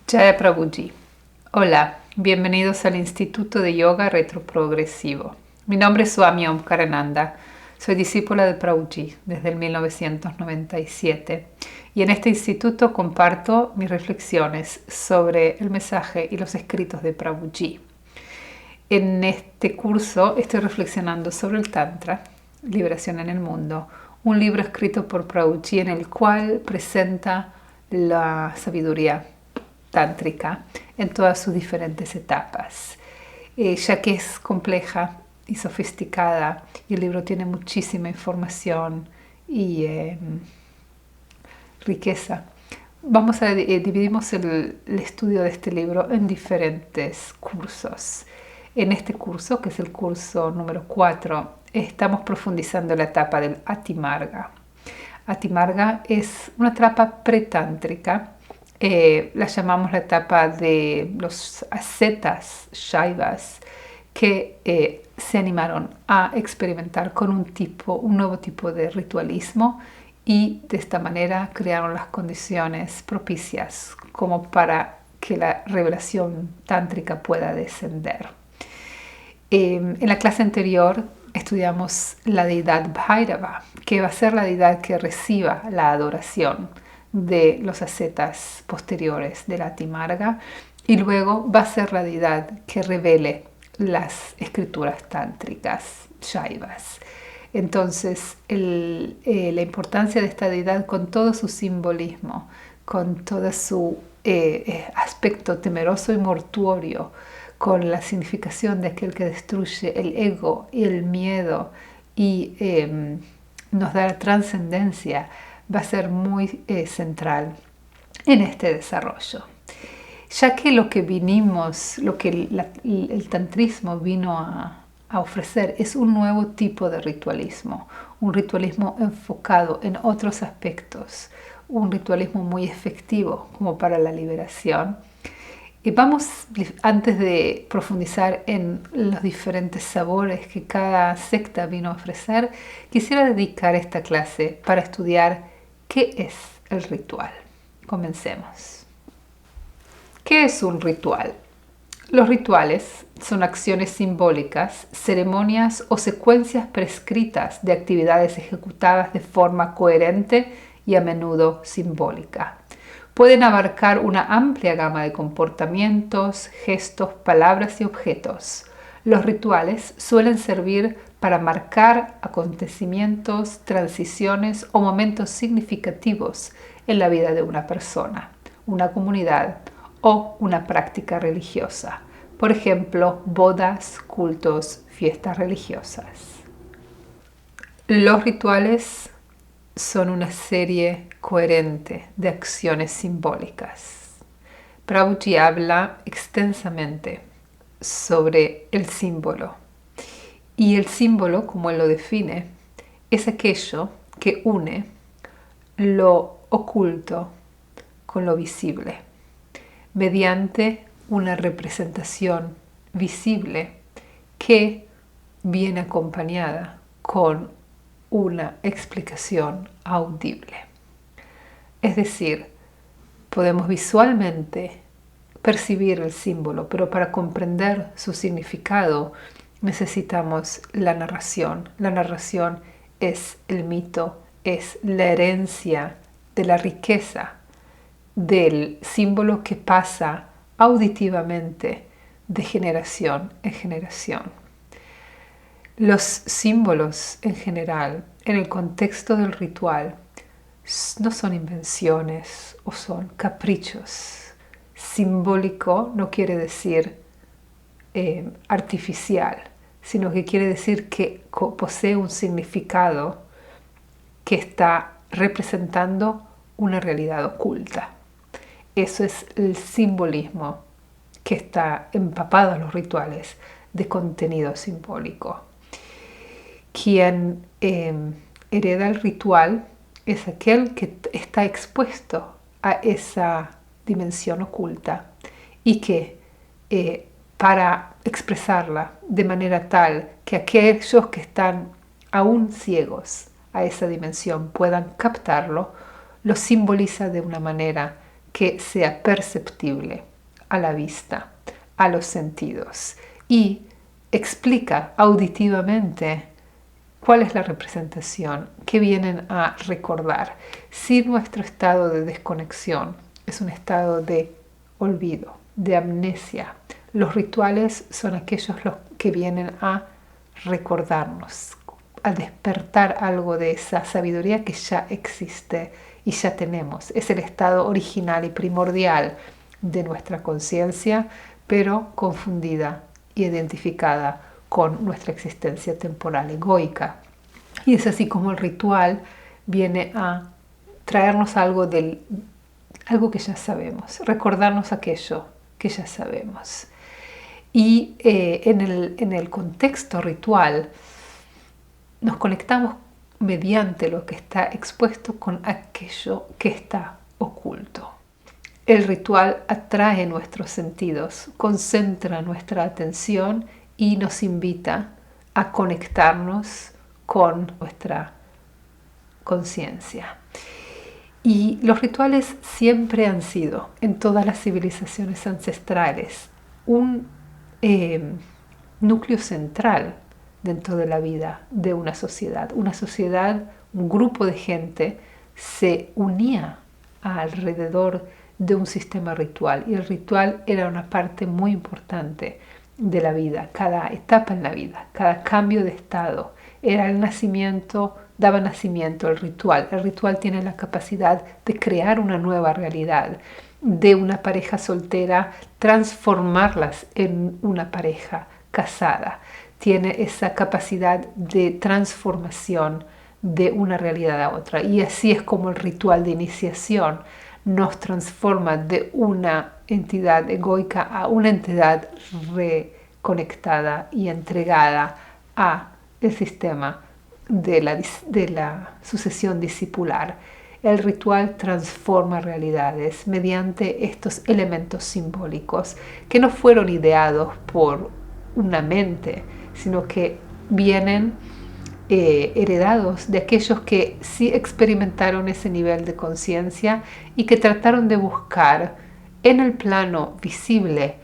Jaya Prabhuji. Hola, bienvenidos al Instituto de Yoga Retroprogresivo. Mi nombre es Swami Omkarananda. Soy discípula de Prabhuji desde el 1997 y en este instituto comparto mis reflexiones sobre el mensaje y los escritos de Prabhuji. En este curso estoy reflexionando sobre el Tantra, Liberación en el Mundo, un libro escrito por Prabhuji en el cual presenta la sabiduría tántrica en todas sus diferentes etapas, ya que es compleja y sofisticada y el libro tiene muchísima información y riqueza. Dividimos el estudio de este libro en diferentes cursos. En este curso, que es el curso número 4, estamos profundizando en la etapa del Atimarga. Atimarga es una etapa pretántrica. La llamamos la etapa de los ascetas shaivas que se animaron a experimentar con un nuevo tipo de ritualismo y de esta manera crearon las condiciones propicias como para que la revelación tántrica pueda descender. En la clase anterior estudiamos la deidad Bhairava, que va a ser la deidad que reciba la adoración de los ascetas posteriores de la Atimarga y luego va a ser la deidad que revele las escrituras tántricas shaivas. Entonces, la importancia de esta deidad con todo su simbolismo, con todo su aspecto temeroso y mortuorio, con la significación de aquel que destruye el ego y el miedo y nos da la trascendencia, va a ser muy central en este desarrollo. Ya que lo que el tantrismo vino a ofrecer es un nuevo tipo de ritualismo, un ritualismo enfocado en otros aspectos, un ritualismo muy efectivo como para la liberación. Y vamos, antes de profundizar en los diferentes sabores que cada secta vino a ofrecer, quisiera dedicar esta clase para estudiar qué es el ritual. Comencemos. ¿Qué es un ritual? Los rituales son acciones simbólicas, ceremonias o secuencias prescritas de actividades ejecutadas de forma coherente y a menudo simbólica. Pueden abarcar una amplia gama de comportamientos, gestos, palabras y objetos. Los rituales suelen servir para marcar acontecimientos, transiciones o momentos significativos en la vida de una persona, una comunidad o una práctica religiosa. Por ejemplo, bodas, cultos, fiestas religiosas. Los rituales son una serie coherente de acciones simbólicas. Prabhuji habla extensamente sobre el símbolo. Y el símbolo, como él lo define, es aquello que une lo oculto con lo visible, mediante una representación visible que viene acompañada con una explicación audible. Es decir, podemos visualmente percibir el símbolo, pero para comprender su significado necesitamos la narración. La narración es el mito, es la herencia de la riqueza del símbolo que pasa auditivamente de generación en generación. Los símbolos en general, en el contexto del ritual, no son invenciones o son caprichos. Simbólico no quiere decir artificial, sino que quiere decir que posee un significado que está representando una realidad oculta. Eso es el simbolismo que está empapado en los rituales de contenido simbólico. Quien hereda el ritual es aquel que está expuesto a esa dimensión oculta y que para expresarla de manera tal que aquellos que están aún ciegos a esa dimensión puedan captarlo, lo simboliza de una manera que sea perceptible a la vista, a los sentidos, y explica auditivamente cuál es la representación que vienen a recordar. Si nuestro estado de desconexión es un estado de olvido, de amnesia, los rituales son aquellos los que vienen a recordarnos, a despertar algo de esa sabiduría que ya existe y ya tenemos. Es el estado original y primordial de nuestra conciencia, pero confundida y identificada con nuestra existencia temporal egoica. Y es así como el ritual viene a traernos algo que ya sabemos, recordarnos aquello que ya sabemos. Y en el contexto ritual nos conectamos mediante lo que está expuesto con aquello que está oculto. El ritual atrae nuestros sentidos, concentra nuestra atención y nos invita a conectarnos con nuestra conciencia. Y los rituales siempre han sido, en todas las civilizaciones ancestrales, un núcleo central dentro de la vida de una sociedad. Una sociedad, un grupo de gente se unía alrededor de un sistema ritual, y el ritual era una parte muy importante de la vida. Cada etapa en la vida, cada cambio de estado era el nacimiento, daba nacimiento al ritual. El ritual tiene la capacidad de crear una nueva realidad, de una pareja soltera transformarlas en una pareja casada. Tiene esa capacidad de transformación de una realidad a otra, y así es como el ritual de iniciación nos transforma de una entidad egoica a una entidad reconectada y entregada a el sistema de la sucesión discipular. El ritual transforma realidades mediante estos elementos simbólicos que no fueron ideados por una mente, sino que vienen heredados de aquellos que sí experimentaron ese nivel de conciencia y que trataron de buscar en el plano visible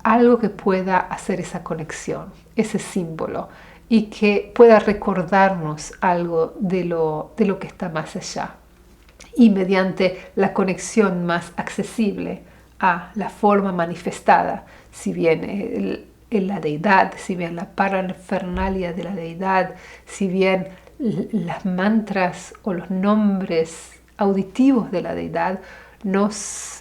algo que pueda hacer esa conexión, ese símbolo, y que pueda recordarnos algo de lo que está más allá. Y mediante la conexión más accesible a la forma manifestada, si bien la deidad, si bien la parafernalia de la deidad, si bien las mantras o los nombres auditivos de la deidad,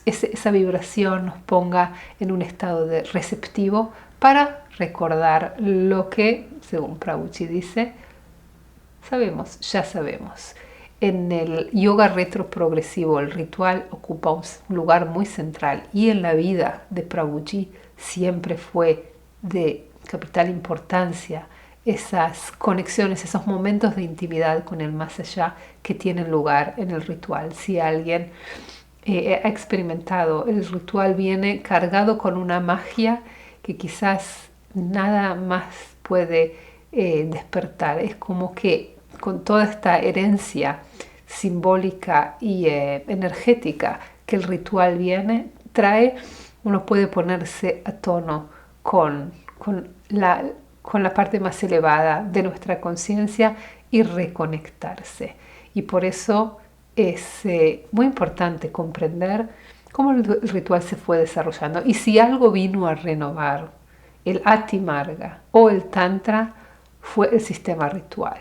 esa vibración nos ponga en un estado de receptivo para recordar lo que, según Prabhuji dice, ya sabemos. En el yoga retroprogresivo, el ritual ocupa un lugar muy central, y en la vida de Prabhuji siempre fue de capital importancia esas conexiones, esos momentos de intimidad con el más allá que tienen lugar en el ritual. Si alguien ha experimentado el ritual, viene cargado con una magia que quizás nada más puede despertar. Es como que con toda esta herencia simbólica y energética que el ritual trae, uno puede ponerse a tono con la parte más elevada de nuestra conciencia y reconectarse. Y por eso es muy importante comprender cómo el ritual se fue desarrollando. Y si algo vino a renovar el Ati Marga o el Tantra, fue el sistema ritual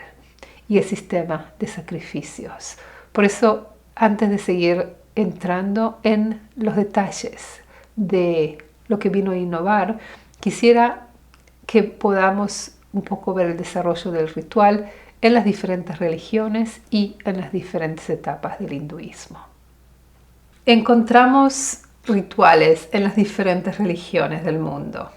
y el sistema de sacrificios. Por eso, antes de seguir entrando en los detalles de lo que vino a innovar, quisiera que podamos un poco ver el desarrollo del ritual en las diferentes religiones y en las diferentes etapas del hinduismo. Encontramos rituales en las diferentes religiones del mundo.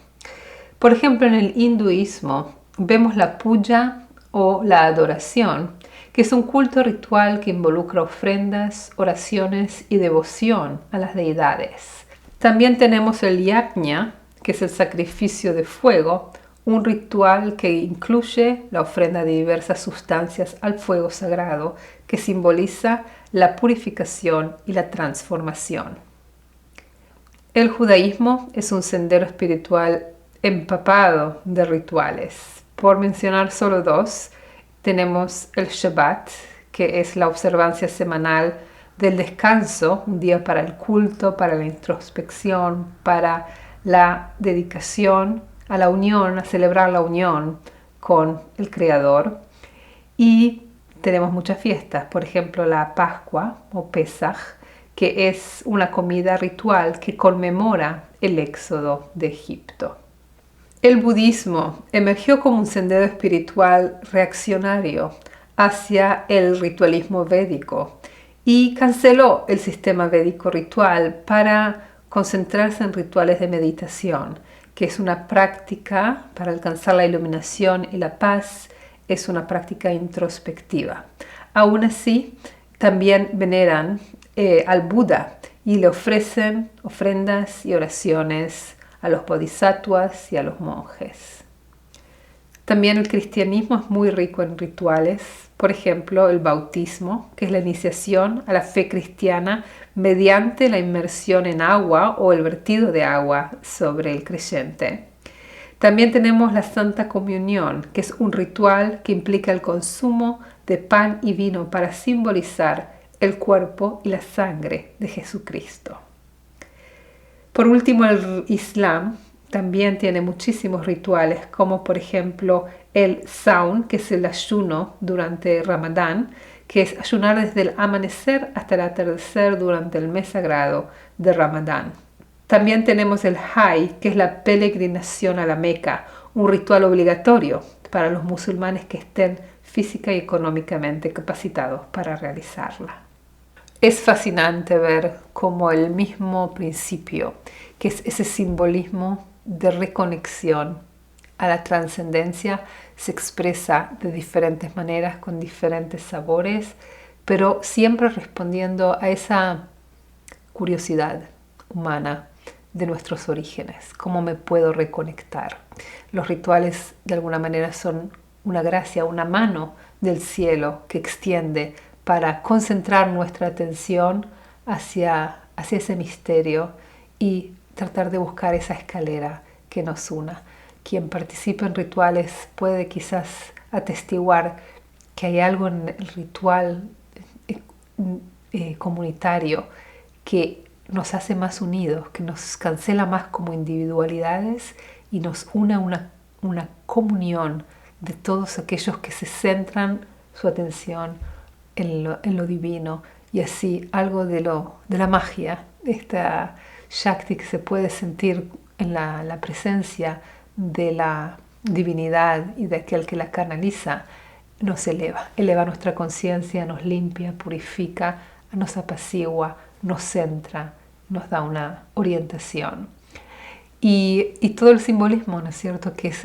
Por ejemplo, en el hinduismo vemos la puja o la adoración, que es un culto ritual que involucra ofrendas, oraciones y devoción a las deidades. También tenemos el yajna, que es el sacrificio de fuego, un ritual que incluye la ofrenda de diversas sustancias al fuego sagrado, que simboliza la purificación y la transformación. El judaísmo es un sendero espiritual empapado de rituales. Por mencionar solo dos, tenemos el Shabbat, que es la observancia semanal del descanso, un día para el culto, para la introspección, para la dedicación a la unión, a celebrar la unión con el Creador. Y tenemos muchas fiestas, por ejemplo la Pascua o Pesaj, que es una comida ritual que conmemora el éxodo de Egipto. El budismo emergió como un sendero espiritual reaccionario hacia el ritualismo védico y canceló el sistema védico ritual para concentrarse en rituales de meditación, que es una práctica para alcanzar la iluminación y la paz, es una práctica introspectiva. Aún así, también veneran al Buda y le ofrecen ofrendas y oraciones a los bodhisattvas y a los monjes. También el cristianismo es muy rico en rituales, por ejemplo el bautismo, que es la iniciación a la fe cristiana mediante la inmersión en agua o el vertido de agua sobre el creyente. También tenemos la Santa Comunión, que es un ritual que implica el consumo de pan y vino para simbolizar el cuerpo y la sangre de Jesucristo. Por último, el Islam también tiene muchísimos rituales, como por ejemplo el Saum, que es el ayuno durante Ramadán, que es ayunar desde el amanecer hasta el atardecer durante el mes sagrado de Ramadán. También tenemos el Hajj, que es la peregrinación a la Meca, un ritual obligatorio para los musulmanes que estén física y económicamente capacitados para realizarla. Es fascinante ver cómo el mismo principio, que es ese simbolismo de reconexión a la trascendencia, se expresa de diferentes maneras, con diferentes sabores, pero siempre respondiendo a esa curiosidad humana de nuestros orígenes. ¿Cómo me puedo reconectar? Los rituales de alguna manera son una gracia, una mano del cielo que extiende para concentrar nuestra atención hacia ese misterio y tratar de buscar esa escalera que nos una. Quien participa en rituales puede quizás atestiguar que hay algo en el ritual comunitario que nos hace más unidos, que nos cancela más como individualidades y nos une una comunión de todos aquellos que se centran su atención en lo divino, y así algo de la magia, esta Shakti que se puede sentir en la presencia de la divinidad y de aquel que la canaliza, nos eleva nuestra conciencia, nos limpia, purifica, nos apacigua, nos centra, nos da una orientación. Y todo el simbolismo, ¿no es cierto?, que es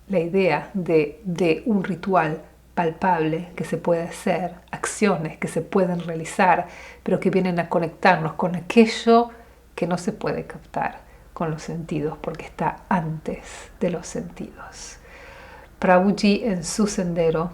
la idea de un ritual palpable que se puede hacer, acciones que se pueden realizar, pero que vienen a conectarnos con aquello que no se puede captar con los sentidos, porque está antes de los sentidos. Prabhuji en su sendero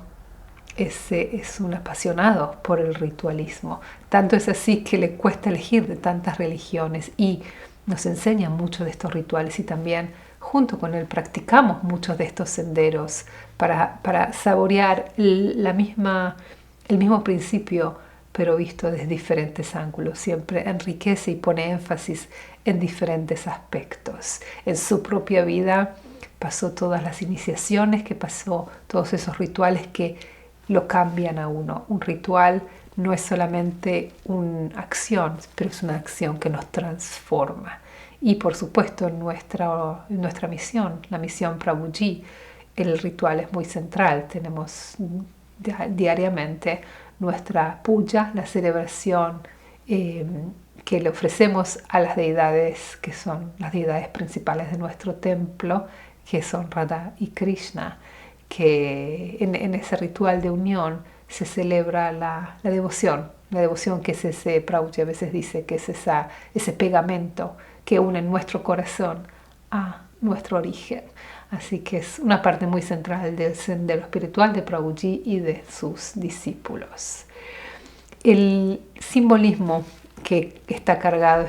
es un apasionado por el ritualismo. Tanto es así que le cuesta elegir de tantas religiones y nos enseña mucho de estos rituales, y también junto con él practicamos muchos de estos senderos para saborear el mismo principio, pero visto desde diferentes ángulos. Siempre enriquece y pone énfasis en diferentes aspectos. En su propia vida pasó todas las iniciaciones, que pasó todos esos rituales que lo cambian a uno. Un ritual no es solamente una acción, pero es una acción que nos transforma. Y por supuesto en nuestra misión, la misión Prabhuji, el ritual es muy central. Tenemos diariamente nuestra puja, la celebración que le ofrecemos a las deidades, que son las deidades principales de nuestro templo, que son Radha y Krishna, que en ese ritual de unión se celebra la devoción que es ese, Prabhuji a veces dice que es ese pegamento que une nuestro corazón a nuestro origen. Así que es una parte muy central del sendero espiritual de Prabhuji y de sus discípulos. El simbolismo que está cargado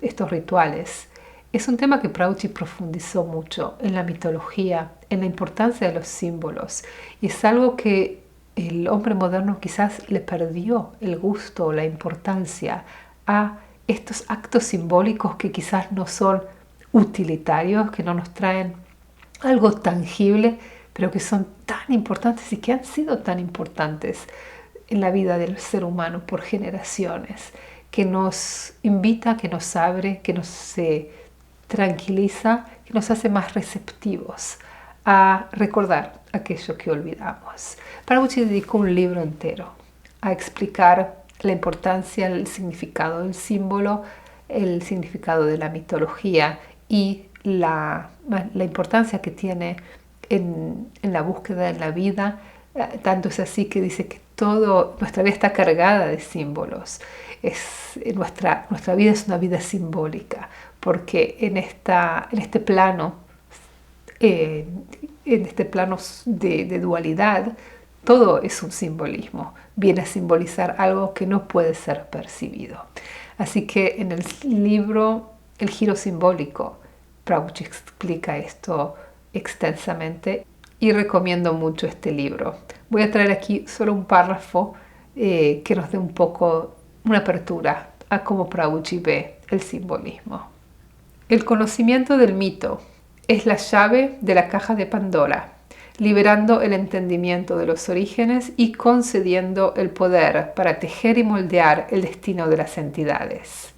estos rituales. Es un tema que Prabhuji profundizó mucho en la mitología, en la importancia de los símbolos, y es algo que el hombre moderno quizás le perdió el gusto o la importancia a estos actos simbólicos que quizás no son utilitarios, que no nos traen algo tangible, pero que son tan importantes y que han sido tan importantes en la vida del ser humano por generaciones, que nos invita, que nos abre, que nos tranquiliza, que nos hace más receptivos a recordar aquello que olvidamos. Prabhupada dedicó un libro entero a explicar la importancia, el significado del símbolo, el significado de la mitología y la importancia que tiene en la búsqueda en la vida. Tanto es así que dice que nuestra vida está cargada de símbolos. Nuestra vida es una vida simbólica, porque en este plano de dualidad, todo es un simbolismo. Viene a simbolizar algo que no puede ser percibido. Así que en el libro El giro simbólico, Prabhupada explica esto extensamente y recomiendo mucho este libro. Voy a traer aquí solo un párrafo que nos dé un poco una apertura a cómo Prabhupada ve el simbolismo. El conocimiento del mito es la llave de la caja de Pandora, liberando el entendimiento de los orígenes y concediendo el poder para tejer y moldear el destino de las entidades.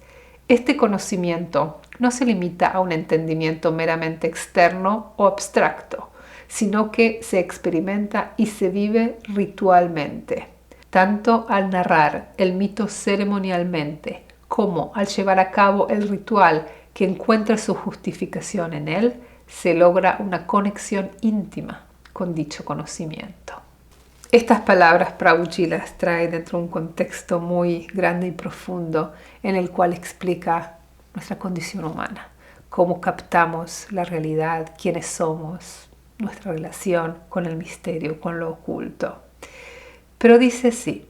Este conocimiento no se limita a un entendimiento meramente externo o abstracto, sino que se experimenta y se vive ritualmente, tanto al narrar el mito ceremonialmente como al llevar a cabo el ritual que encuentra su justificación en él. Se logra una conexión íntima con dicho conocimiento. Estas palabras Prabhupada las trae dentro de un contexto muy grande y profundo en el cual explica nuestra condición humana, cómo captamos la realidad, quiénes somos, nuestra relación con el misterio, con lo oculto. Pero dice sí,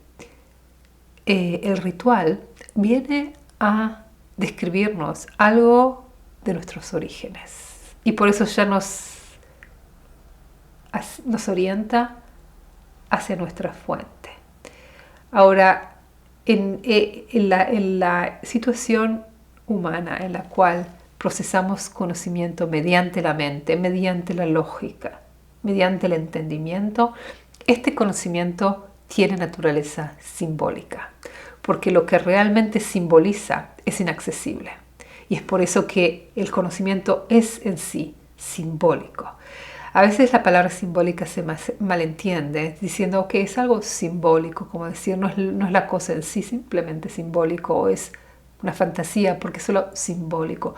el ritual viene a describirnos algo de nuestros orígenes y por eso ya nos orienta hacia nuestra fuente. Ahora, en la situación humana en la cual procesamos conocimiento mediante la mente, mediante la lógica, mediante el entendimiento, este conocimiento tiene naturaleza simbólica, porque lo que realmente simboliza es inaccesible. Y es por eso que el conocimiento es en sí simbólico. A veces la palabra simbólica se malentiende diciendo que es algo simbólico, como decir no es la cosa en sí simplemente simbólico o es una fantasía porque es solo simbólico.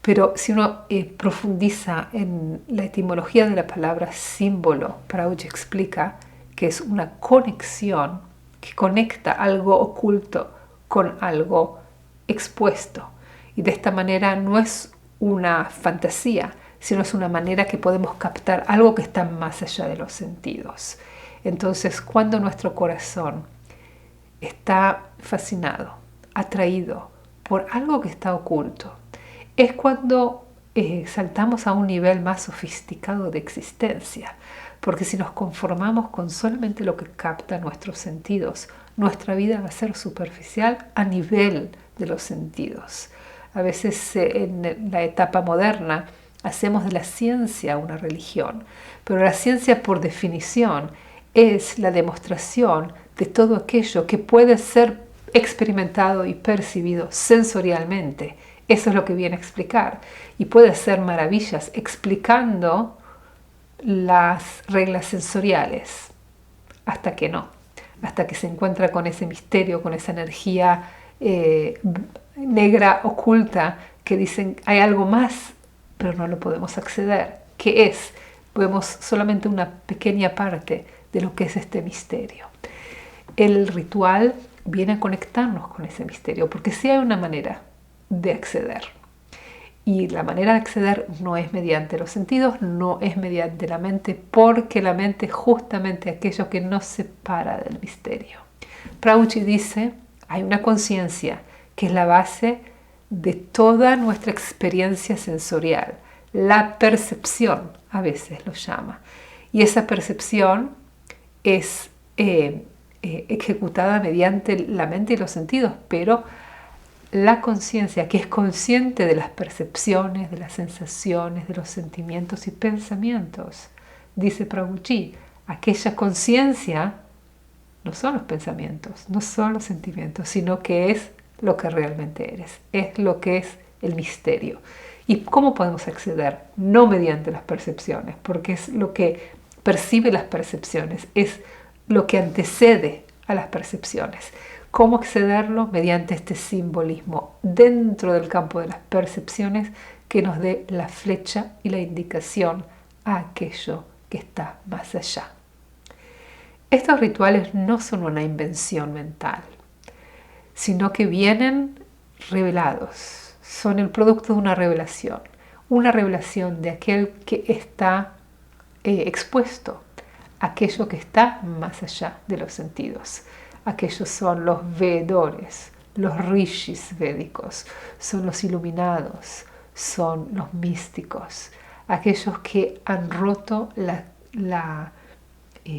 Pero si uno profundiza en la etimología de la palabra símbolo, Prabhupada explica que es una conexión que conecta algo oculto con algo expuesto. Y de esta manera no es una fantasía, sino es una manera que podemos captar algo que está más allá de los sentidos. Entonces, cuando nuestro corazón está fascinado, atraído por algo que está oculto, es cuando saltamos a un nivel más sofisticado de existencia. Porque si nos conformamos con solamente lo que capta nuestros sentidos, nuestra vida va a ser superficial a nivel de los sentidos. A veces en la etapa moderna hacemos de la ciencia una religión, pero la ciencia por definición es la demostración de todo aquello que puede ser experimentado y percibido sensorialmente. Eso es lo que viene a explicar y puede hacer maravillas explicando las reglas sensoriales hasta que no, hasta que se encuentra con ese misterio, con esa energía negra oculta que dicen hay algo más pero no lo podemos acceder. ¿Qué es? Vemos solamente una pequeña parte de lo que es este misterio. El ritual viene a conectarnos con ese misterio, porque sí hay una manera de acceder. Y la manera de acceder no es mediante los sentidos, no es mediante la mente, porque la mente es justamente aquello que nos separa del misterio. Prabhupada dice, hay una conciencia que es la base de toda nuestra experiencia sensorial. La percepción, a veces lo llama. Y esa percepción es ejecutada mediante la mente y los sentidos, pero la conciencia, que es consciente de las percepciones, de las sensaciones, de los sentimientos y pensamientos, dice Prabhuji, aquella conciencia no son los pensamientos, no son los sentimientos, sino que es lo que realmente eres, es lo que es el misterio. ¿Y cómo podemos acceder? No mediante las percepciones, porque es lo que percibe las percepciones, es lo que antecede a las percepciones. ¿Cómo accederlo? Mediante este simbolismo dentro del campo de las percepciones que nos dé la flecha y la indicación a aquello que está más allá. Estos rituales no son una invención mental, sino que vienen revelados, son el producto de una revelación de aquel que está expuesto, aquello que está más allá de los sentidos. Aquellos son los veedores, los rishis védicos, son los iluminados, son los místicos, aquellos que han roto la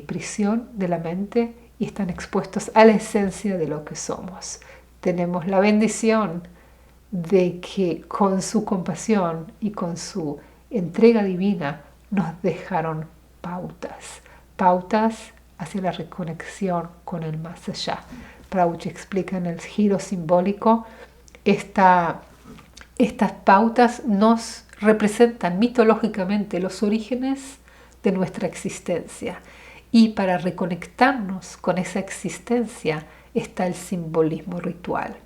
prisión de la mente y están expuestos a la esencia de lo que somos. Tenemos la bendición de que con su compasión y con su entrega divina nos dejaron pautas hacia la reconexión con el más allá. Prabhuji explica en el giro simbólico, estas pautas nos representan mitológicamente los orígenes de nuestra existencia, y para reconectarnos con esa existencia está el simbolismo ritual.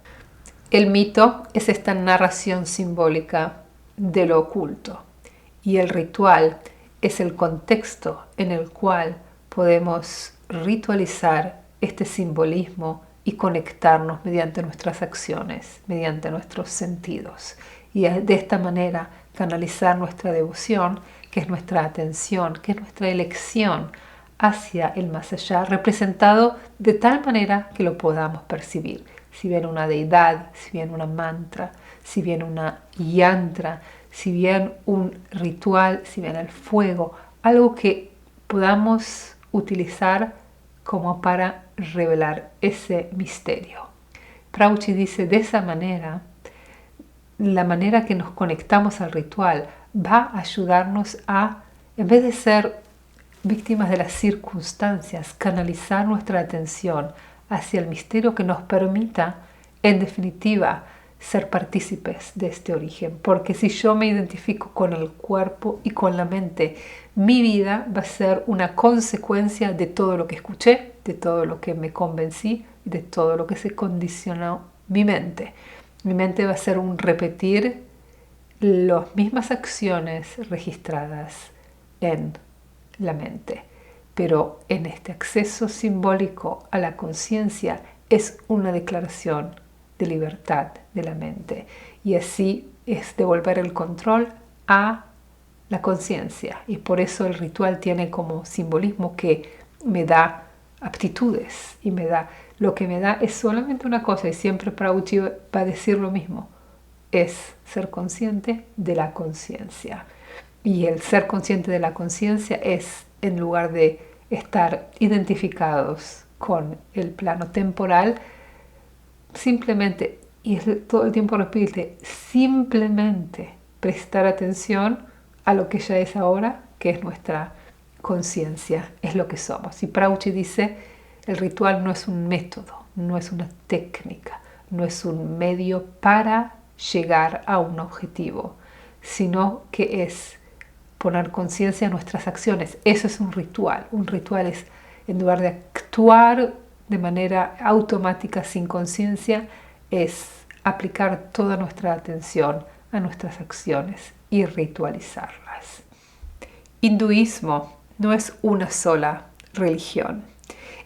El mito es esta narración simbólica de lo oculto, y el ritual es el contexto en el cual podemos ritualizar este simbolismo y conectarnos mediante nuestras acciones, mediante nuestros sentidos. Y de esta manera canalizar nuestra devoción, que es nuestra atención, que es nuestra elección hacia el más allá, representado de tal manera que lo podamos percibir. Si viene una deidad, si viene una mantra, si viene una yantra, si viene un ritual, si viene el fuego, algo que podamos utilizar como para revelar ese misterio. Prabhuji dice, de esa manera, la manera que nos conectamos al ritual va a ayudarnos a, en vez de ser víctimas de las circunstancias, canalizar nuestra atención hacia el misterio que nos permita, en definitiva, ser partícipes de este origen. Porque si yo me identifico con el cuerpo y con la mente, mi vida va a ser una consecuencia de todo lo que escuché, de todo lo que me convencí, de todo lo que se condicionó mi mente. Mi mente va a ser un repetir las mismas acciones registradas en la mente. Pero en este acceso simbólico a la conciencia es una declaración de libertad de la mente. Y así es devolver el control a la conciencia. Y por eso el ritual tiene como simbolismo que me da aptitudes y me da, lo que me da es solamente una cosa, y siempre Prabhuji va a decir lo mismo, es ser consciente de la conciencia. Y el ser consciente de la conciencia es, en lugar de estar identificados con el plano temporal, simplemente, y todo el tiempo repite, simplemente prestar atención a lo que ya es ahora, que es nuestra conciencia, es lo que somos. Y Prabhuji dice, el ritual no es un método, no es una técnica, no es un medio para llegar a un objetivo, sino que es poner conciencia en nuestras acciones. Eso es un ritual. Un ritual es, en lugar de actuar de manera automática sin conciencia, es aplicar toda nuestra atención a nuestras acciones y ritualizarlas. Hinduismo no es una sola religión.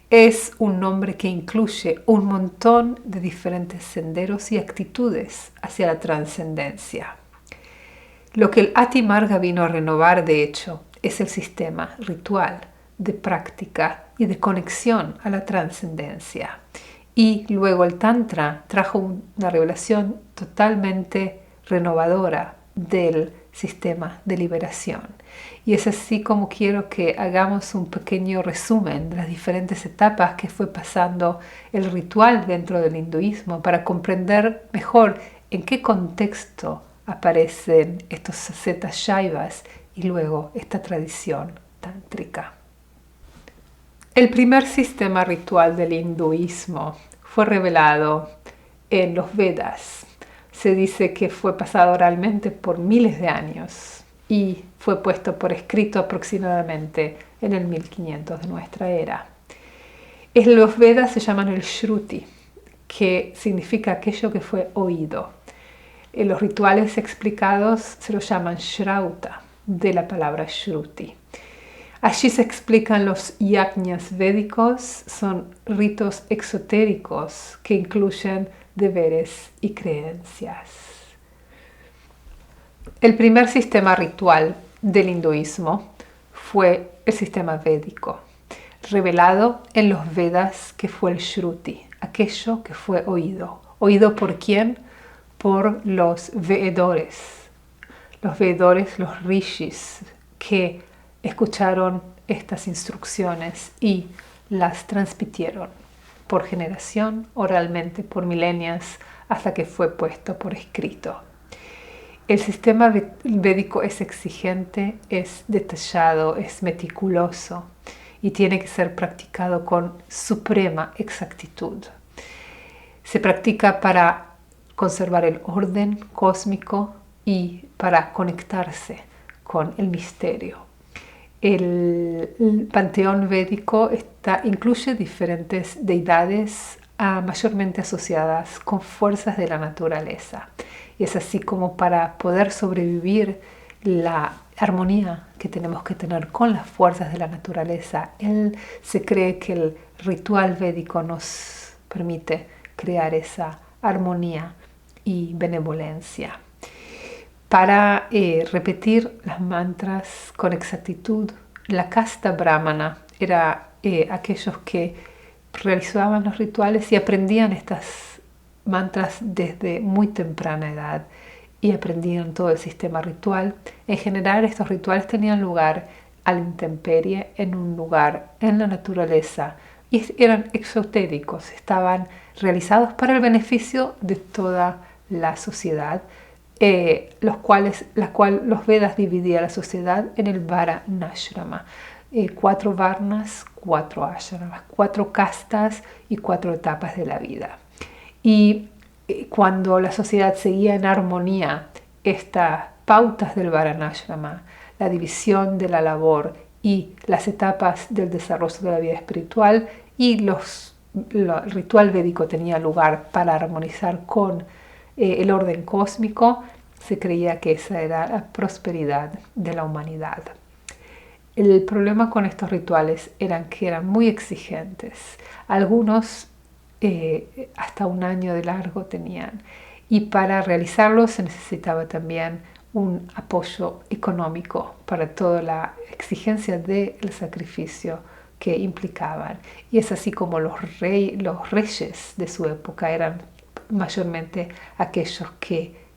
Es un nombre que incluye un montón de diferentes senderos y actitudes hacia la trascendencia. Lo que el Ati Marga vino a renovar, de hecho, es el sistema ritual de práctica y de conexión a la trascendencia. Y luego el Tantra trajo una revelación totalmente renovadora del sistema de liberación. Y es así como quiero que hagamos un pequeño resumen de las diferentes etapas que fue pasando el ritual dentro del hinduismo para comprender mejor en qué contexto aparecen estos sacetas shaivas y luego esta tradición tántrica. El primer sistema ritual del hinduismo fue revelado en los Vedas. Se dice que fue pasado oralmente por miles de años y fue puesto por escrito aproximadamente en el 1500 de nuestra era. En los Vedas se llaman el Shruti, que significa aquello que fue oído. En los rituales explicados se lo llaman Shrauta, de la palabra Shruti. Allí se explican los yajñas védicos, son ritos exotéricos que incluyen deberes y creencias. El primer sistema ritual del hinduismo fue el sistema védico, revelado en los Vedas, que fue el Shruti, aquello que fue oído. ¿Oído por quién? Por los veedores. Los veedores, los rishis, que escucharon estas instrucciones y las transmitieron por generación, oralmente, por milenios, hasta que fue puesto por escrito. El sistema védico es exigente, es detallado, es meticuloso y tiene que ser practicado con suprema exactitud. Se practica para conservar el orden cósmico y para conectarse con el misterio. El panteón védico incluye diferentes deidades mayormente asociadas con fuerzas de la naturaleza. Y es así como para poder sobrevivir la armonía que tenemos que tener con las fuerzas de la naturaleza. Se cree que el ritual védico nos permite crear esa armonía y benevolencia. Para repetir las mantras con exactitud, la casta brahmana era aquellos que realizaban los rituales y aprendían estas mantras desde muy temprana edad y aprendían todo el sistema ritual. En general, estos rituales tenían lugar a la intemperie, en un lugar en la naturaleza, y eran exotéricos, estaban realizados para el beneficio de toda la sociedad. Los Vedas dividían la sociedad en el Varnashrama, 4 varnas, 4 ashramas, 4 castas y 4 etapas de la vida. Y cuando la sociedad seguía en armonía estas pautas del Varnashrama, la división de la labor y las etapas del desarrollo de la vida espiritual, y el ritual védico tenía lugar para armonizar con el orden cósmico, se creía que esa era la prosperidad de la humanidad. El problema con estos rituales era que eran muy exigentes. Algunos hasta 1 año de largo tenían. Y para realizarlos se necesitaba también un apoyo económico para toda la exigencia del sacrificio que implicaban. Y es así como los reyes de su época eran mayormente aquellos que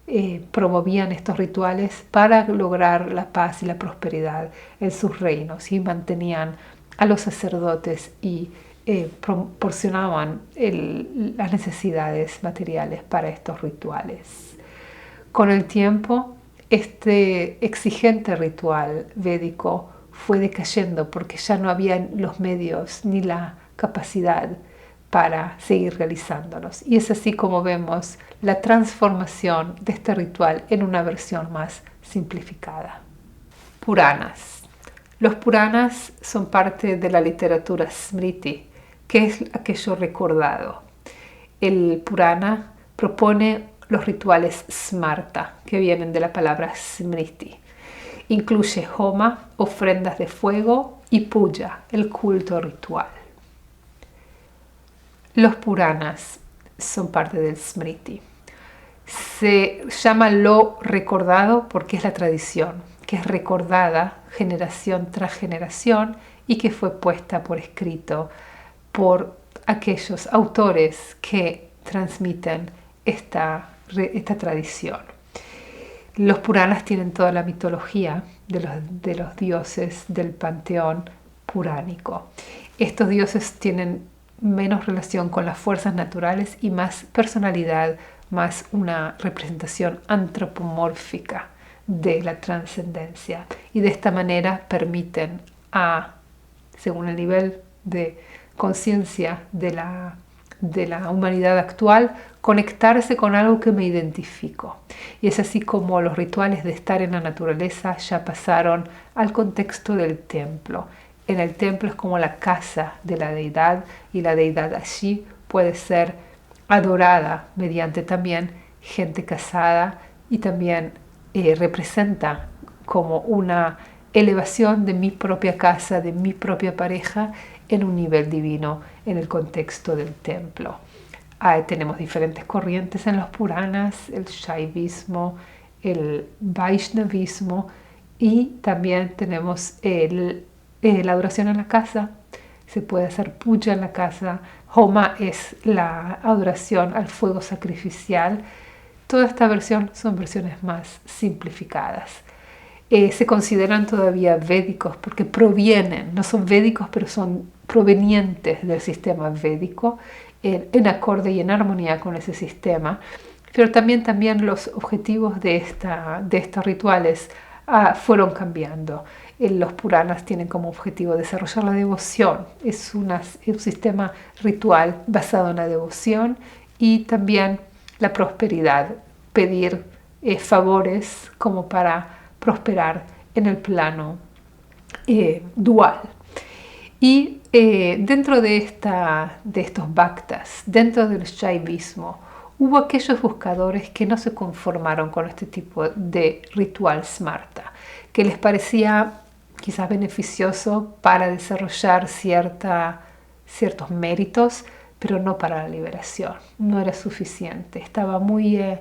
promovían estos rituales para lograr la paz y la prosperidad en sus reinos, y mantenían a los sacerdotes y proporcionaban las necesidades materiales para estos rituales. Con el tiempo, este exigente ritual védico fue decayendo porque ya no había los medios ni la capacidad para seguir realizándolos. Y es así como vemos la transformación de este ritual en una versión más simplificada. Puranas. Los Puranas son parte de la literatura Smriti, que es aquello recordado. El Purana propone los rituales Smarta, que vienen de la palabra Smriti. Incluye Homa, ofrendas de fuego, y Puja, el culto ritual. Los Puranas son parte del Smriti. Se llama lo recordado porque es la tradición, que es recordada generación tras generación y que fue puesta por escrito por aquellos autores que transmiten esta tradición. Los Puranas tienen toda la mitología de los dioses del panteón puránico. Estos dioses tienen menos relación con las fuerzas naturales y más personalidad, más una representación antropomórfica de la trascendencia. Y de esta manera permiten según el nivel de conciencia de la humanidad actual, conectarse con algo que me identifico. Y es así como los rituales de estar en la naturaleza ya pasaron al contexto del templo. En el templo es como la casa de la deidad, y la deidad allí puede ser adorada mediante también gente casada, y también representa como una elevación de mi propia casa, de mi propia pareja, en un nivel divino en el contexto del templo. Tenemos diferentes corrientes en los Puranas, el Shaivismo, el Vaishnavismo, y también tenemos la adoración en la casa. Se puede hacer puja en la casa. Homa es la adoración al fuego sacrificial. Toda esta versión son versiones más simplificadas. Se consideran todavía védicos porque provienen, no son védicos, pero son provenientes del sistema védico, en acorde y en armonía con ese sistema. Pero también los objetivos de estos rituales fueron cambiando. Los Puranas tienen como objetivo desarrollar la devoción. Es un sistema ritual basado en la devoción y también la prosperidad, pedir favores como para prosperar en el plano dual. Y dentro de estos bhaktas, dentro del Shaivismo, hubo aquellos buscadores que no se conformaron con este tipo de ritual smarta, que les parecía quizás beneficioso para desarrollar ciertos méritos, pero no para la liberación. No era suficiente, estaba muy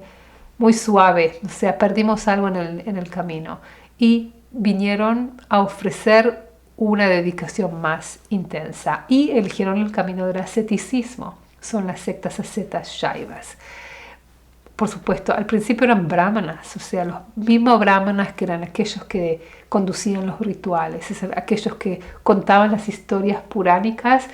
suave, o sea, perdimos algo en el camino, y vinieron a ofrecer una dedicación más intensa y eligieron el camino del asceticismo. Son las sectas ascetas shaivas. Por supuesto, al principio eran brahmanas, o sea, los mismos brahmanas que eran aquellos que conducían los rituales, aquellos que contaban las historias puránicas.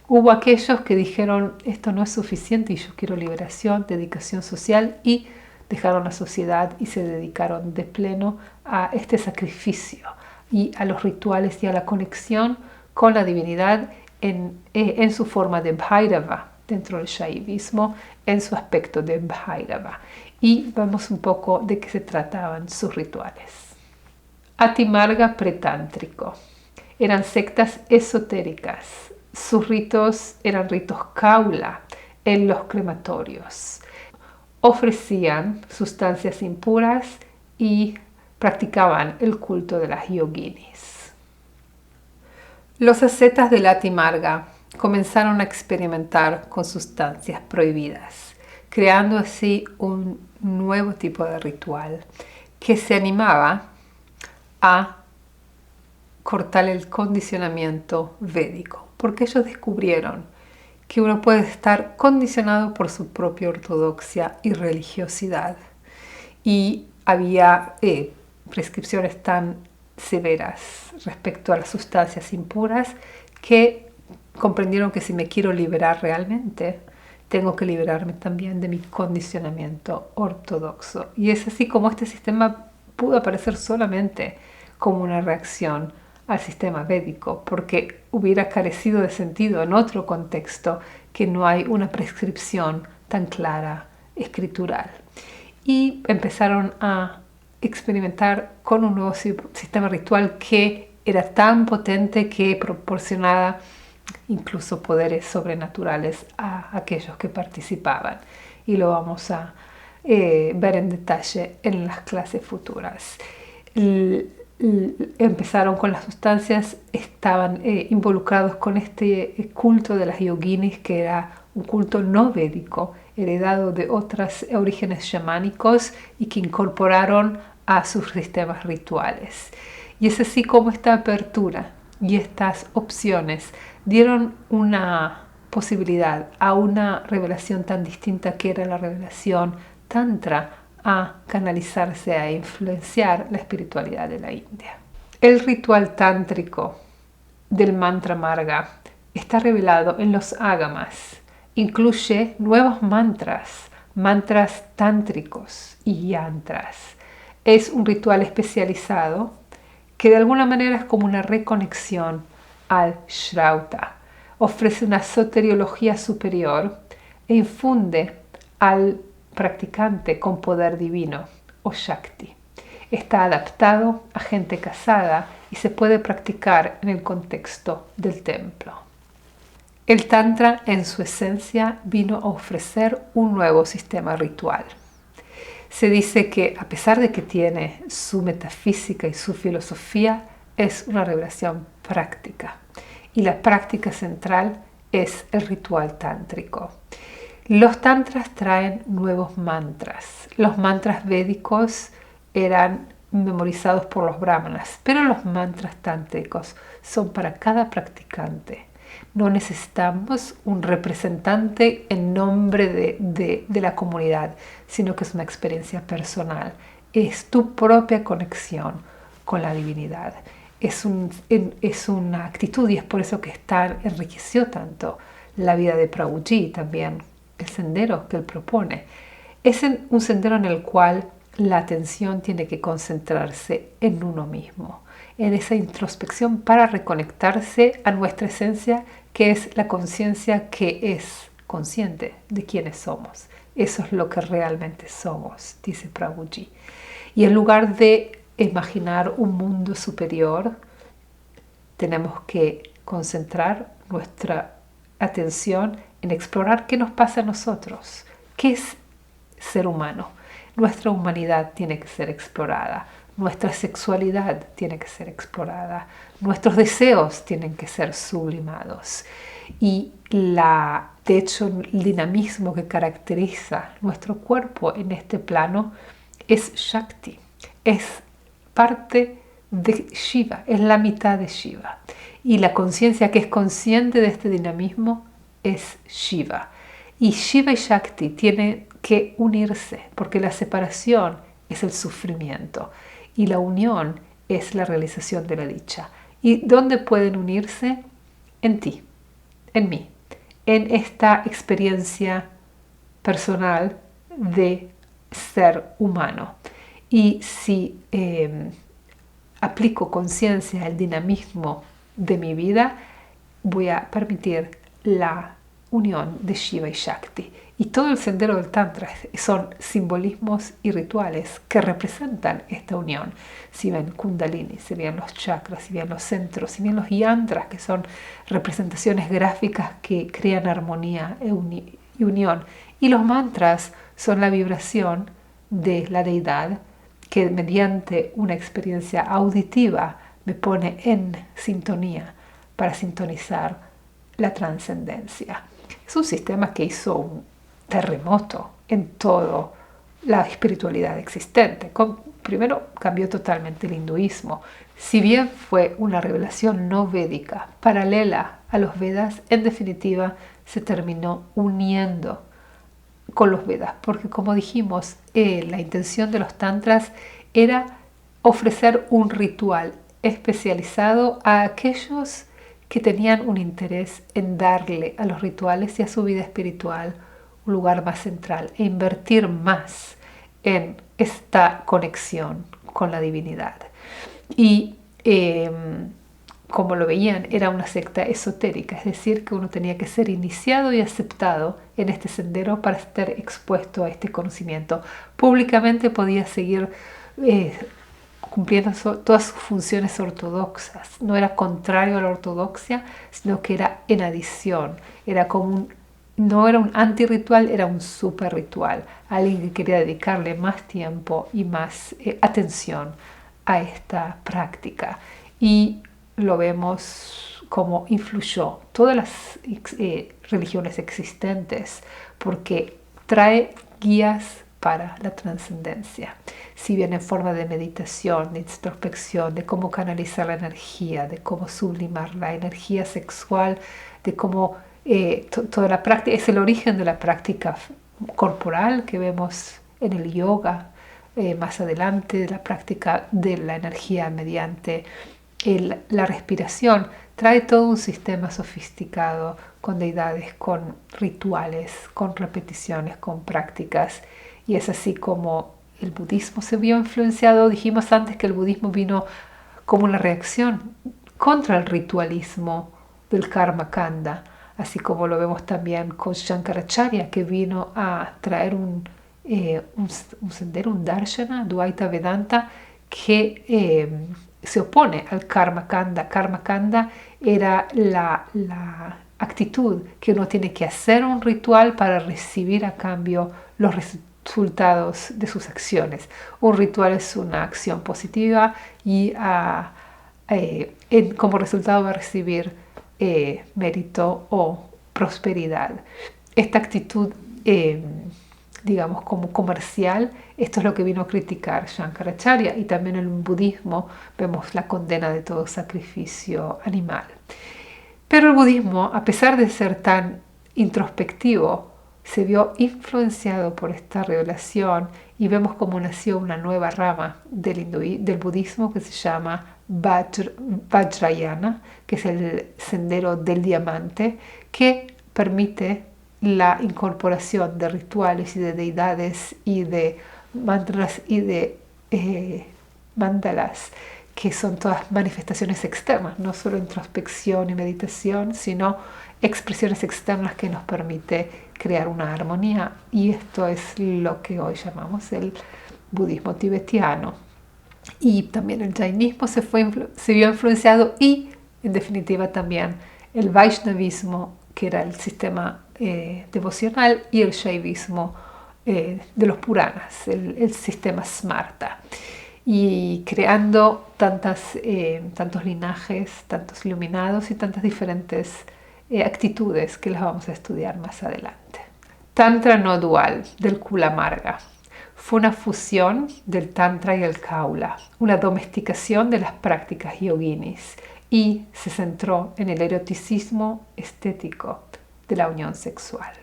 Hubo aquellos que dijeron, esto no es suficiente y yo quiero liberación, dedicación social, y dejaron la sociedad y se dedicaron de pleno a este sacrificio y a los rituales y a la conexión con la divinidad en su forma de Bhairava, dentro del Shaivismo, en su aspecto de Bhairava. Y vemos un poco de qué se trataban sus rituales. Atimarga pretántrico. Eran sectas esotéricas. Sus ritos eran ritos kaula en los crematorios. Ofrecían sustancias impuras y practicaban el culto de las yoginis. Los ascetas de la Atimarga comenzaron a experimentar con sustancias prohibidas, creando así un nuevo tipo de ritual que se animaba a cortar el condicionamiento védico, porque ellos descubrieron que uno puede estar condicionado por su propia ortodoxia y religiosidad, y había prescripciones tan severas respecto a las sustancias impuras que comprendieron que si me quiero liberar realmente, tengo que liberarme también de mi condicionamiento ortodoxo. Y es así como este sistema pudo aparecer solamente como una reacción al sistema védico, porque hubiera carecido de sentido en otro contexto que no hay una prescripción tan clara escritural. Y empezaron a experimentar con un nuevo sistema ritual que era tan potente que proporcionaba incluso poderes sobrenaturales a aquellos que participaban. Y lo vamos a ver en detalle en las clases futuras. Empezaron con las sustancias, estaban involucrados con este culto de las yoginis, que era un culto no védico, heredado de otros orígenes chamánicos y que incorporaron a sus sistemas rituales. Y es así como esta apertura y estas opciones dieron una posibilidad a una revelación tan distinta que era la revelación tantra a canalizarse, a influenciar la espiritualidad de la India. El ritual tántrico del mantra marga está revelado en los ágamas. Incluye nuevos mantras, mantras tántricos y yantras. Es un ritual especializado que de alguna manera es como una reconexión al Shrauta. Ofrece una soteriología superior e infunde al practicante con poder divino o Shakti. Está adaptado a gente casada y se puede practicar en el contexto del templo. El Tantra en su esencia vino a ofrecer un nuevo sistema ritual. Se dice que a pesar de que tiene su metafísica y su filosofía, es una revelación práctica. Y la práctica central es el ritual tántrico. Los tantras traen nuevos mantras. Los mantras védicos eran memorizados por los brahmanas, pero los mantras tántricos son para cada practicante. No necesitamos un representante en nombre de la comunidad, sino que es una experiencia personal. Es tu propia conexión con la divinidad. Es una actitud y es por eso que enriqueció tanto la vida de Prabhuji, también el sendero que él propone. Es un sendero en el cual la atención tiene que concentrarse en uno mismo, en esa introspección para reconectarse a nuestra esencia, que es la conciencia que es consciente de quiénes somos. Eso es lo que realmente somos, dice Prabhuji. Y en lugar de imaginar un mundo superior, tenemos que concentrar nuestra atención en explorar qué nos pasa a nosotros, qué es ser humano. Nuestra humanidad tiene que ser explorada, nuestra sexualidad tiene que ser explorada, nuestros deseos tienen que ser sublimados. Y de hecho, el dinamismo que caracteriza nuestro cuerpo en este plano es Shakti, es parte de Shiva, es la mitad de Shiva. Y la conciencia que es consciente de este dinamismo es Shiva. Y Shiva y Shakti tienen que unirse, porque la separación es el sufrimiento y la unión es la realización de la dicha. ¿Y dónde pueden unirse? En ti, en mí, en esta experiencia personal de ser humano. Y si aplico conciencia al dinamismo de mi vida, voy a permitir la unión de Shiva y Shakti. Y todo el sendero del Tantra son simbolismos y rituales que representan esta unión. Si ven Kundalini, si ven los chakras, si ven los centros, si ven los yantras, que son representaciones gráficas que crean armonía y unión. Y los mantras son la vibración de la deidad que mediante una experiencia auditiva me pone en sintonía para sintonizar la trascendencia. Es un sistema que hizo un terremoto en toda la espiritualidad existente. Primero cambió totalmente el hinduismo. Si bien fue una revelación no védica paralela a los Vedas, en definitiva se terminó uniendo con los Vedas, porque como dijimos, la intención de los tantras era ofrecer un ritual especializado a aquellos que tenían un interés en darle a los rituales y a su vida espiritual un lugar más central e invertir más en esta conexión con la divinidad. Y como lo veían, era una secta esotérica, es decir, que uno tenía que ser iniciado y aceptado en este sendero para estar expuesto a este conocimiento. Públicamente podía seguir cumpliendo todas sus funciones ortodoxas. No era contrario a la ortodoxia, sino que era en adición. Era como no era un antirritual, era un super ritual. Alguien que quería dedicarle más tiempo y más atención a esta práctica. Y lo vemos como influyó todas las religiones existentes, porque trae guías para la trascendencia. Si bien en forma de meditación, de introspección, de cómo canalizar la energía, de cómo sublimar la energía sexual, de cómo toda la práctica es el origen de la práctica corporal que vemos en el yoga, más adelante, la práctica de la energía mediante la respiración. Trae todo un sistema sofisticado con deidades, con rituales, con repeticiones, con prácticas. Y es así como el budismo se vio influenciado. Dijimos antes que el budismo vino como una reacción contra el ritualismo del Karma Kanda, así como lo vemos también con Shankaracharya, que vino a traer un sendero, un darshana, Dvaita Vedanta, que se opone al Karma Kanda. Karma Kanda era la actitud que uno tiene que hacer un ritual para recibir a cambio los resultados de sus acciones. Un ritual es una acción positiva y como resultado va a recibir mérito o prosperidad. Esta actitud, digamos, como comercial, esto es lo que vino a criticar Shankaracharya, y también en el budismo vemos la condena de todo sacrificio animal. Pero el budismo, a pesar de ser tan introspectivo, se vio influenciado por esta revelación y vemos cómo nació una nueva rama del budismo que se llama Vajrayana, que es el sendero del diamante, que permite la incorporación de rituales y de deidades y de mantras y de mandalas, que son todas manifestaciones externas, no solo introspección y meditación, sino expresiones externas que nos permite crear una armonía, y esto es lo que hoy llamamos el budismo tibetano. Y también el jainismo se vio influenciado, y en definitiva también el vaishnavismo, que era el sistema devocional, y el shaivismo de los Puranas, el sistema Smarta, y creando tantos linajes, tantos iluminados y tantas diferentes actitudes que las vamos a estudiar más adelante. Tantra no dual del Kula Marga fue una fusión del Tantra y el Kaula, una domesticación de las prácticas yoginis, y se centró en el eroticismo estético de la unión sexual.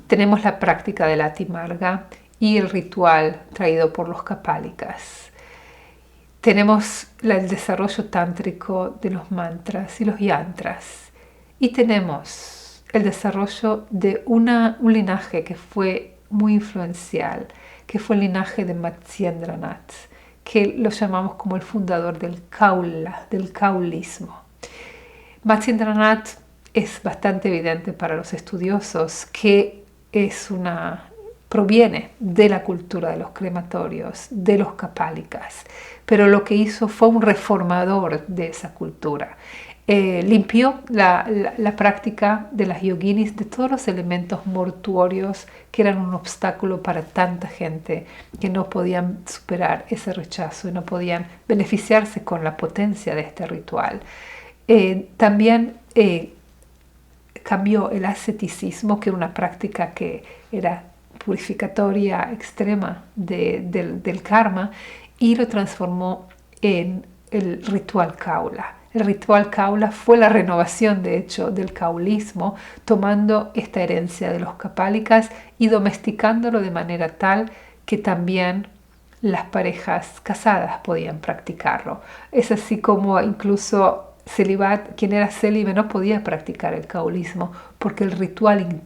Tenemos la práctica del Ati Marga y el ritual traído por los Kapalikas. Tenemos el desarrollo tántrico de los mantras y los yantras. Y tenemos el desarrollo de un linaje que fue muy influencial, que fue el linaje de Matsyendranath, que lo llamamos como el fundador del Kaula, del Kaulismo. Matsyendranath es bastante evidente para los estudiosos que proviene de la cultura de los crematorios, de los Kapalikas, pero lo que hizo fue un reformador de esa cultura. Limpió la práctica de las yoginis de todos los elementos mortuorios que eran un obstáculo para tanta gente que no podían superar ese rechazo y no podían beneficiarse con la potencia de este ritual. También cambió el asceticismo, que era una práctica que era purificatoria extrema del karma, y lo transformó en el ritual Kaula. El ritual Kaula fue la renovación, de hecho, del kaulismo, tomando esta herencia de los Kapalikas y domesticándolo de manera tal que también las parejas casadas podían practicarlo. Es así como incluso quien era célibe no podía practicar el kaulismo porque el ritual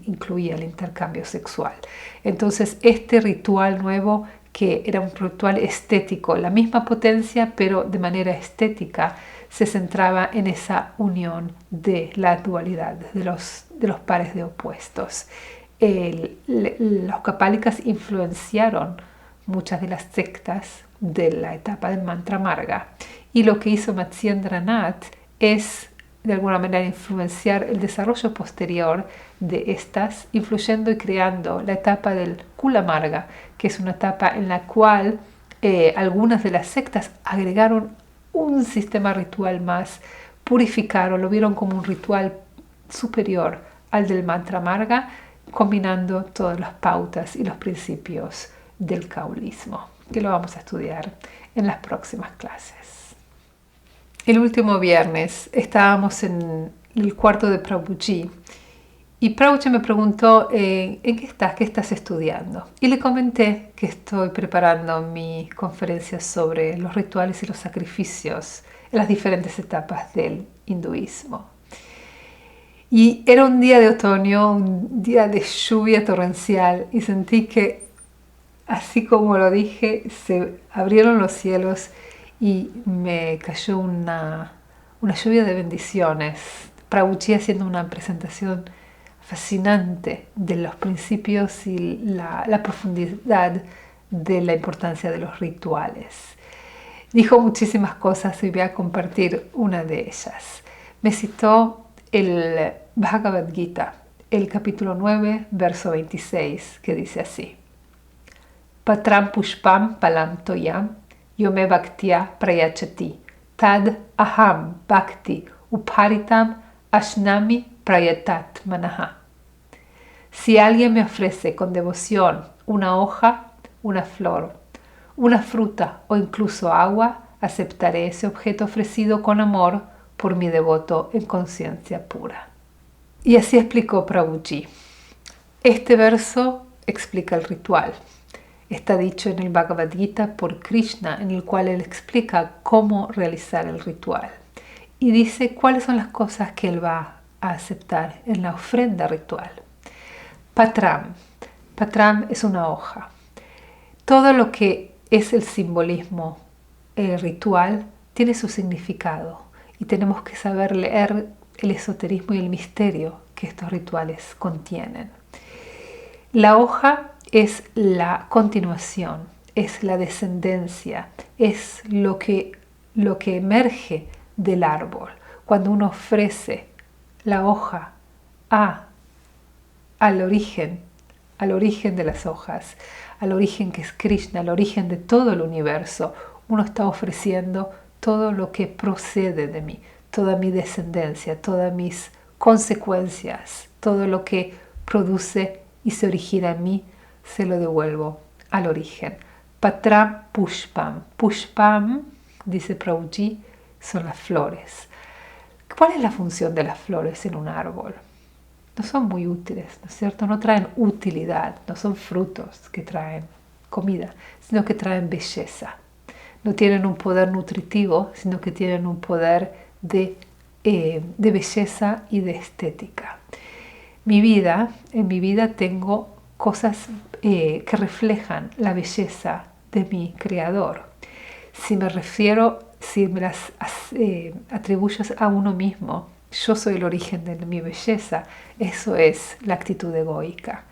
incluía el intercambio sexual. Entonces este ritual nuevo, que era un ritual estético, la misma potencia pero de manera estética, se centraba en esa unión de la dualidad, de los pares de opuestos. Los Kapalikas influenciaron muchas de las sectas de la etapa del mantra marga, y lo que hizo Matsyendranath es de alguna manera influenciar el desarrollo posterior de estas, influyendo y creando la etapa del Kula Marga, que es una etapa en la cual algunas de las sectas agregaron un sistema ritual más, purificaron, lo vieron como un ritual superior al del mantra marga, combinando todas las pautas y los principios del kaulismo, que lo vamos a estudiar en las próximas clases. El último viernes estábamos en el cuarto de Prabhuji. Y Prabhuji me preguntó, ¿en qué estás? ¿Qué estás estudiando? Y le comenté que estoy preparando mi conferencia sobre los rituales y los sacrificios en las diferentes etapas del hinduismo. Y era un día de otoño, un día de lluvia torrencial, y sentí que, así como lo dije, se abrieron los cielos y me cayó una lluvia de bendiciones. Prabhuji haciendo una presentación fascinante de los principios y la profundidad de la importancia de los rituales. Dijo muchísimas cosas y voy a compartir una de ellas. Me citó el Bhagavad Gita, el capítulo 9, verso 26, que dice así: Patram pushpam palam toyam yome bhaktya prayachati tad aham bhakti uparitam ashnami prayatat manaha. Si alguien me ofrece con devoción una hoja, una flor, una fruta o incluso agua, aceptaré ese objeto ofrecido con amor por mi devoto en conciencia pura. Y así explicó Prabhuji. Este verso explica el ritual. Está dicho en el Bhagavad Gita por Krishna, en el cual él explica cómo realizar el ritual. Y dice cuáles son las cosas que él va a aceptar en la ofrenda ritual. Patram. Patram es una hoja. Todo lo que es el simbolismo ritual tiene su significado y tenemos que saber leer el esoterismo y el misterio que estos rituales contienen. La hoja es la continuación, es la descendencia, es lo que emerge del árbol. Cuando uno ofrece la hoja al origen de las hojas, al origen que es Krishna, al origen de todo el universo, uno está ofreciendo todo lo que procede de mí, toda mi descendencia, todas mis consecuencias, todo lo que produce y se origina en mí, se lo devuelvo al origen. Patram pushpam. Pushpam, dice Prabhuji, son las flores. ¿Cuál es la función de las flores en un árbol? No son muy útiles, ¿no es cierto? No traen utilidad, no son frutos que traen comida, sino que traen belleza. No tienen un poder nutritivo, sino que tienen un poder de belleza y de estética. En mi vida tengo cosas que reflejan la belleza de mi Creador. Si me las atribuyes a uno mismo, yo soy el origen de mi belleza, eso es la actitud egoica.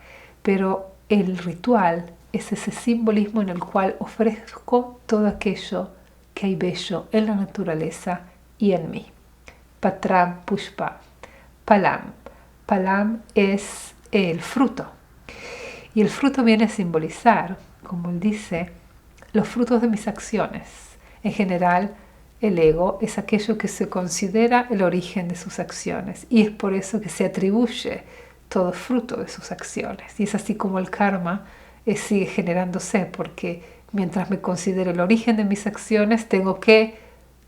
Pero el ritual es ese simbolismo en el cual ofrezco todo aquello que hay bello en la naturaleza y en mí. Patram pushpa. Palam. Palam es el fruto. Y el fruto viene a simbolizar, como él dice, los frutos de mis acciones. En general, el ego es aquello que se considera el origen de sus acciones y es por eso que se atribuye todo fruto de sus acciones. Y es así como el karma sigue generándose, porque mientras me considero el origen de mis acciones, tengo que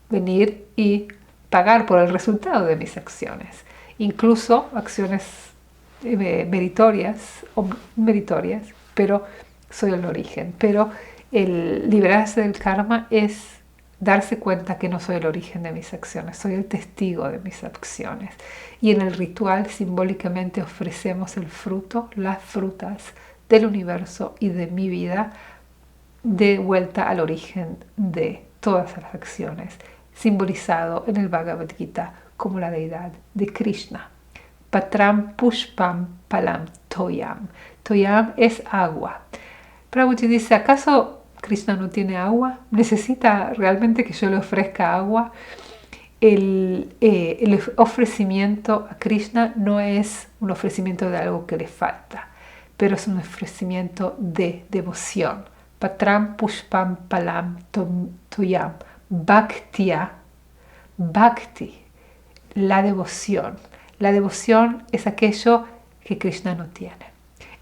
venir y pagar por el resultado de mis acciones. Incluso acciones meritorias, pero soy el origen. Pero el liberarse del karma es darse cuenta que no soy el origen de mis acciones, soy el testigo de mis acciones. Y en el ritual simbólicamente ofrecemos el fruto, las frutas del universo y de mi vida de vuelta al origen de todas las acciones, simbolizado en el Bhagavad Gita como la deidad de Krishna. Patram pushpam palam toyam. Toyam es agua. Prabhuji dice, ¿acaso Krishna no tiene agua? ¿Necesita realmente que yo le ofrezca agua? El ofrecimiento a Krishna no es un ofrecimiento de algo que le falta, pero es un ofrecimiento de devoción. Patram pushpam palam toyam. Bhaktya. Bhakti. La devoción. La devoción es aquello que Krishna no tiene.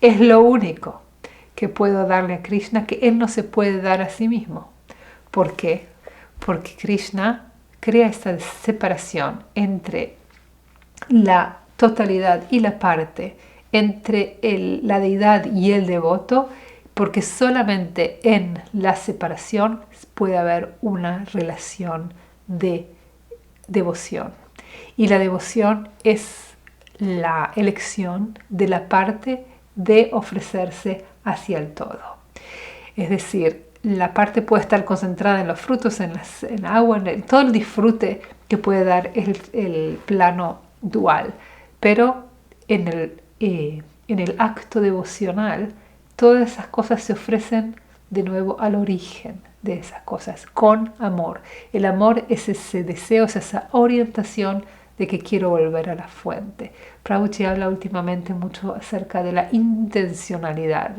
Es lo único que puedo darle a Krishna que él no se puede dar a sí mismo. ¿Por qué? Porque Krishna crea esta separación entre la totalidad y la parte entre la deidad y el devoto, porque solamente en la separación puede haber una relación de devoción. Y la devoción es la elección de la parte de ofrecerse hacia el todo. Es decir, la parte puede estar concentrada en los frutos, en agua, en todo el disfrute que puede dar el plano dual, pero en el acto devocional todas esas cosas se ofrecen de nuevo al origen de esas cosas, con amor. El amor es ese deseo, es esa orientación de que quiero volver a la fuente. Prabhuji habla últimamente mucho acerca de la intencionalidad.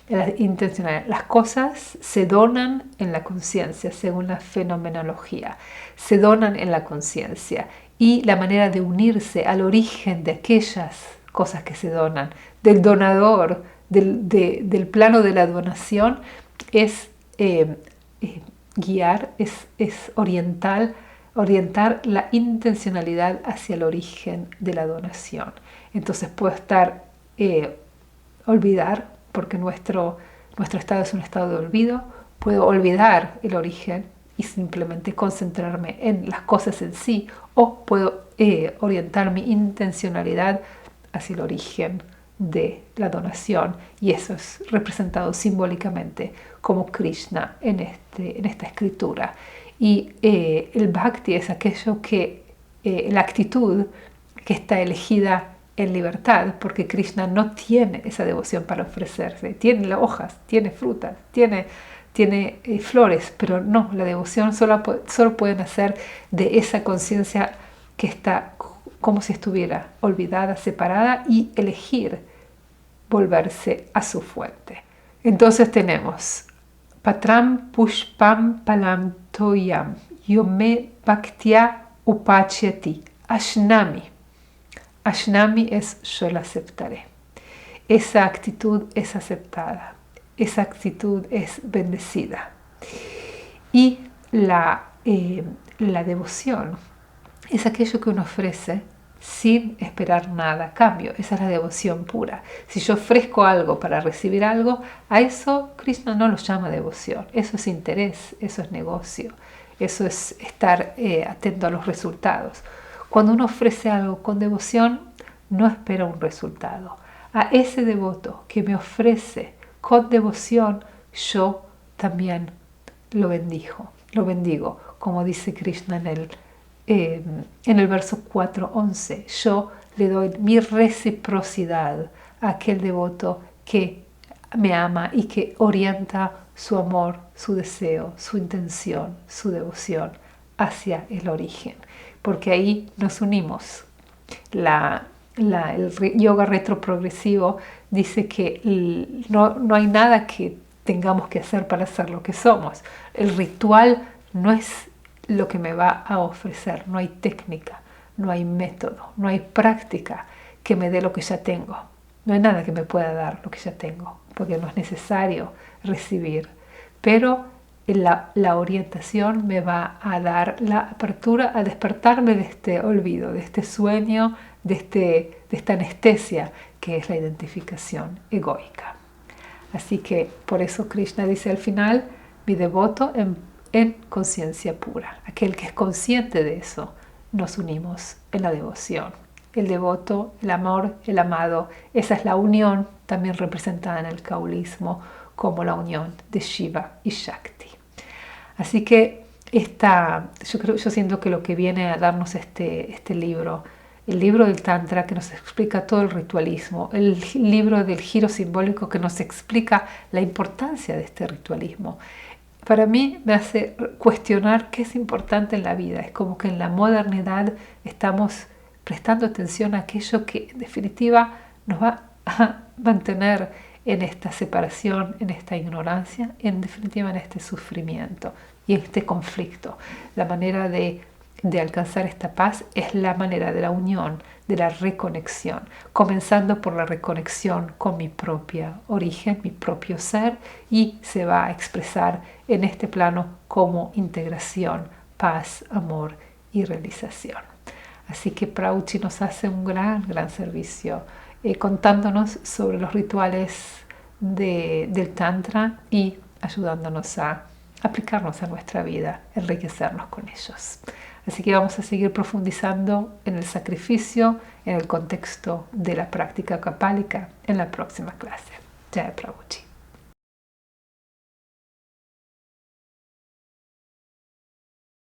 Las cosas se donan en la conciencia, según la fenomenología. Se donan en la conciencia. Y la manera de unirse al origen de aquellas cosas que se donan, del donador, del plano de la donación, es guiar, es orientar la intencionalidad hacia el origen de la donación. Entonces puedo olvidar, porque nuestro estado es un estado de olvido, puedo olvidar el origen y simplemente concentrarme en las cosas en sí, o puedo orientar mi intencionalidad hacia el origen de la donación, y eso es representado simbólicamente como Krishna en esta escritura. Y el bhakti es aquello que, la actitud que está elegida en libertad, porque Krishna no tiene esa devoción para ofrecerse. Tiene hojas, tiene frutas, tiene flores, pero no, la devoción solo puede nacer de esa conciencia que está como si estuviera olvidada, separada, y elegir volverse a su fuente. Entonces tenemos Patram Pushpam Palam Toyam Yome Bhaktya Upachyati Ashnami. Ashnami es yo la aceptaré. Esa actitud es aceptada. Esa actitud es bendecida. Y la devoción es aquello que uno ofrece sin esperar nada a cambio. Esa es la devoción pura. Si yo ofrezco algo para recibir algo, a eso Krishna no lo llama devoción. Eso es interés, eso es negocio, eso es estar atento a los resultados. Cuando uno ofrece algo con devoción, no espera un resultado. A ese devoto que me ofrece con devoción, yo también lo bendigo, como dice Krishna en el verso 4.11. Yo le doy mi reciprocidad a aquel devoto que me ama y que orienta su amor, su deseo, su intención, su devoción hacia el origen, porque ahí nos unimos. El yoga retroprogresivo dice que no hay nada que tengamos que hacer para ser lo que somos. El ritual no es lo que me va a ofrecer, no hay técnica, no hay método, no hay práctica que me dé lo que ya tengo. No hay nada que me pueda dar lo que ya tengo, porque no es necesario recibir. Pero la orientación me va a dar la apertura a despertarme de este olvido, de este sueño, de esta anestesia que es la identificación egoica. Así que por eso Krishna dice al final, mi devoto en conciencia pura. Aquel que es consciente de eso, nos unimos en la devoción. El devoto, el amor, el amado, esa es la unión también representada en el kaulismo como la unión de Shiva y Shakti. Así que yo siento que lo que viene a darnos este libro, el libro del Tantra que nos explica todo el ritualismo, el libro del giro simbólico que nos explica la importancia de este ritualismo, para mí me hace cuestionar qué es importante en la vida. Es como que en la modernidad estamos prestando atención a aquello que en definitiva nos va a mantener en esta separación, en esta ignorancia, en definitiva en este sufrimiento y en este conflicto. La manera de alcanzar esta paz es la manera de la unión, de la reconexión, comenzando por la reconexión con mi propio origen, mi propio ser, y se va a expresar en este plano como integración, paz, amor y realización. Así que Prabhuji nos hace un gran servicio contándonos sobre los rituales del Tantra y ayudándonos a aplicarnos a nuestra vida, enriquecernos con ellos. Así que vamos a seguir profundizando en el sacrificio en el contexto de la práctica kapálica en la próxima clase. Jai Prabhuji.